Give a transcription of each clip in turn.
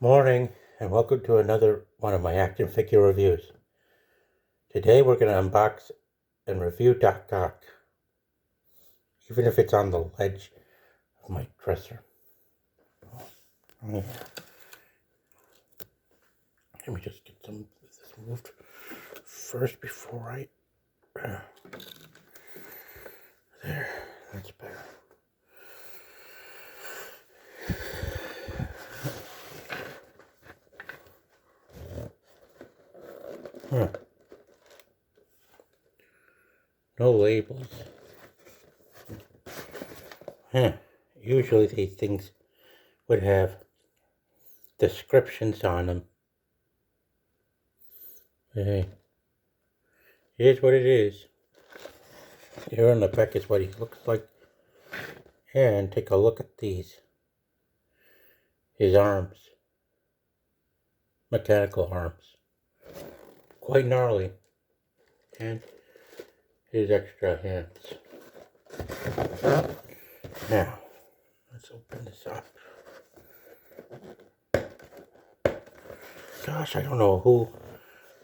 Morning, and welcome to another one of my action figure reviews. Today we're going to unbox and review Doc Ock, even if it's on the ledge of my dresser. Yeah. Let me just get some of this moved first before I... there, that's better. No labels. Usually these things would have descriptions on them. Hey, here's what it is. Here on the back is what he looks like. And take a look at these. His arms. Mechanical arms. Quite gnarly. And his extra hands. Now, let's open this up. Gosh, I don't know who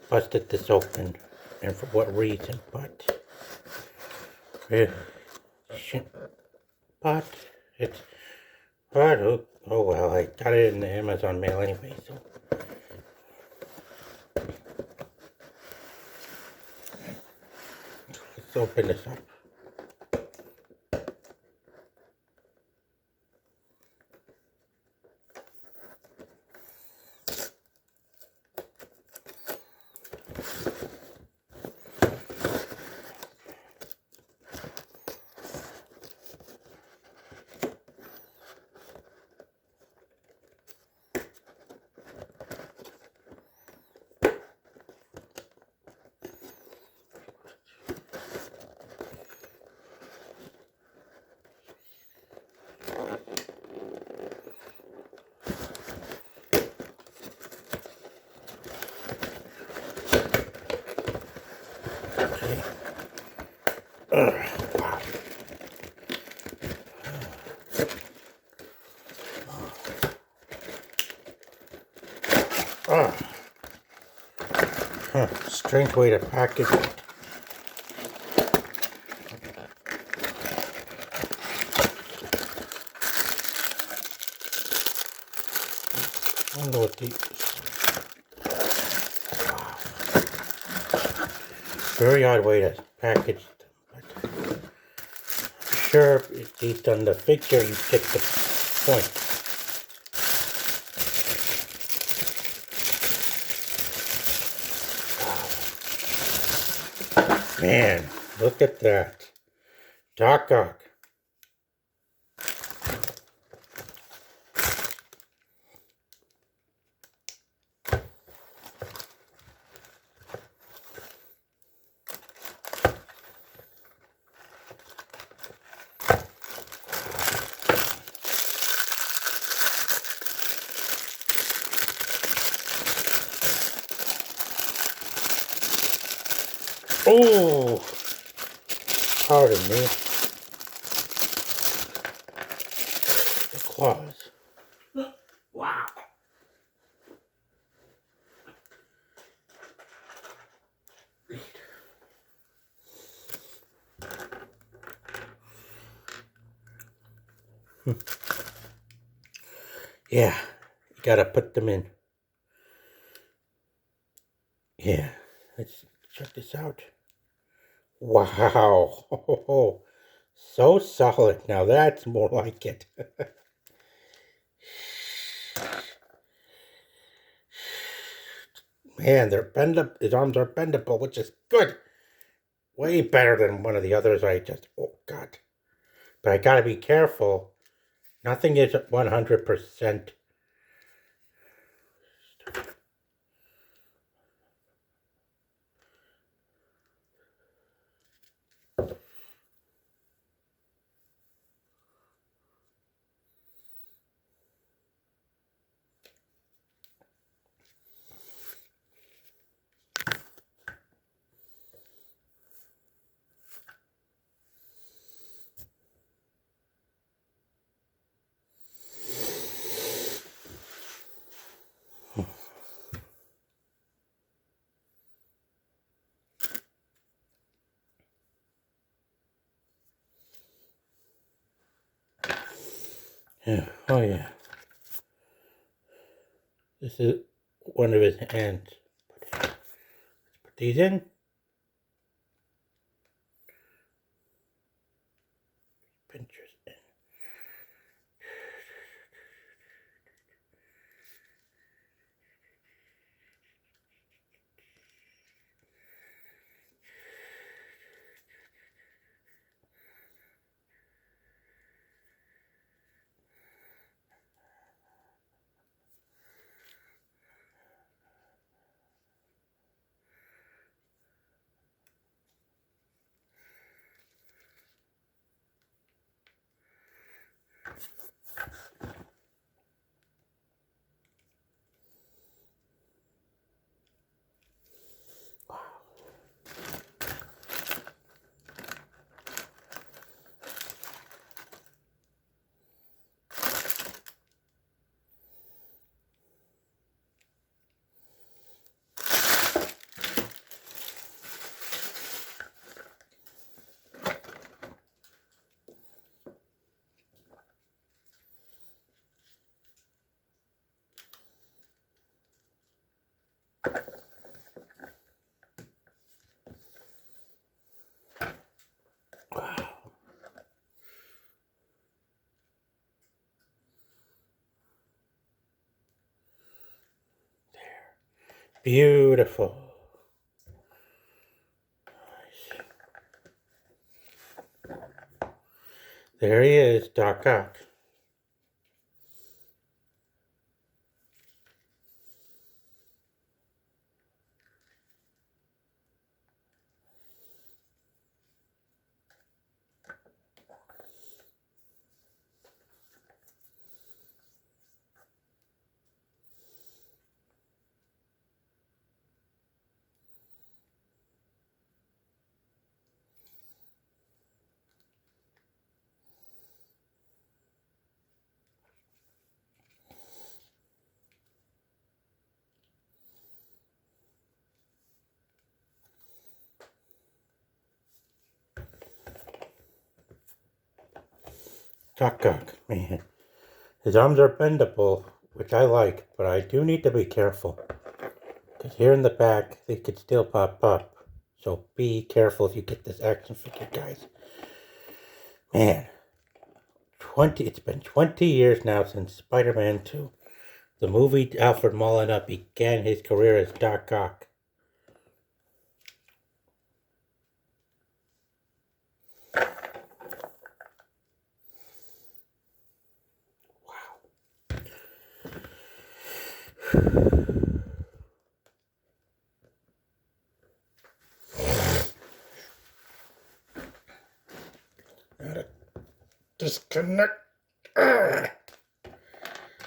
busted this open and for what reason, but oh well, I got it in the Amazon mail anyway, so let's open this up. Wow. Strange way to package it. I wonder what these... Wow. Very odd way to package them, but I'm sure if he's done the figure, you get the point. Man, look at that. Doc Ock. Oh, pardon me. The claws. Wow. Yeah, you gotta put them in. Yeah, let's check this out. Wow. So solid. Now that's more like it. Man, they're bendable. His arms are bendable, which is good. Way better than one of the others oh God. But I gotta be careful. Nothing is 100%. Yeah. Oh yeah. This is one of his hands. Let's put these in. Pinchers in. Wow. Beautiful. There he is, Doc Ock. Doc Ock, man. His arms are bendable, which I like, but I do need to be careful. Because here in the back, they could still pop up. So be careful if you get this action figure, guys. Man, it's been 20 years now since Spider-Man 2. The movie Alfred Molina began his career as Doc Ock. Gotta disconnect.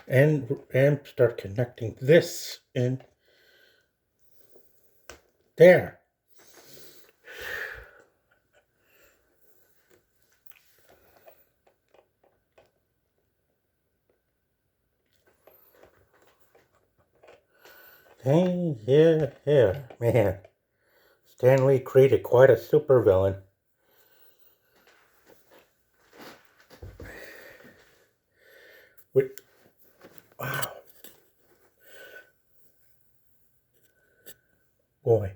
And start connecting this in there. Hey, yeah, man. Stan Lee created quite a supervillain. Wow. Boy.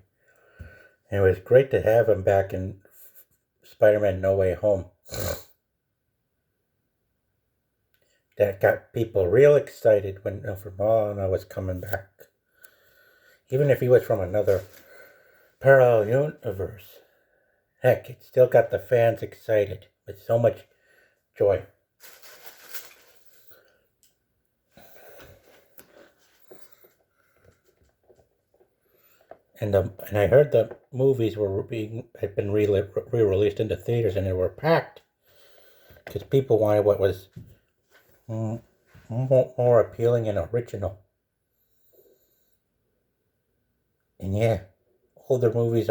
And it was great to have him back in Spider-Man No Way Home. That got people real excited when Alfred Molina was coming back. Even if he was from another parallel universe. Heck, it still got the fans excited with so much joy. And I heard the movies had been re-released into theaters, and they were packed because people wanted what was more appealing and original. And yeah, older movies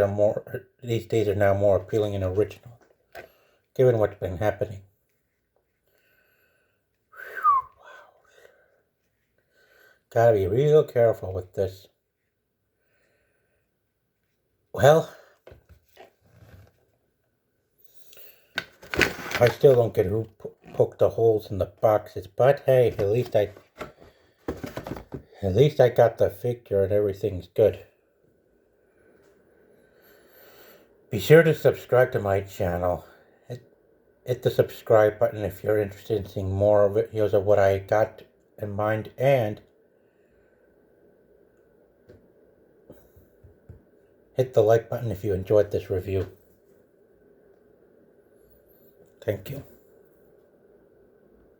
these days are now more appealing and original, given what's been happening. Wow. Gotta be real careful with this. Well, I still don't get who poke the holes in the boxes, but hey, at least I got the figure and everything's good. Be sure to subscribe to my channel. Hit the subscribe button if you're interested in seeing more videos of what I got in mind, and hit the like button if you enjoyed this review. Thank you.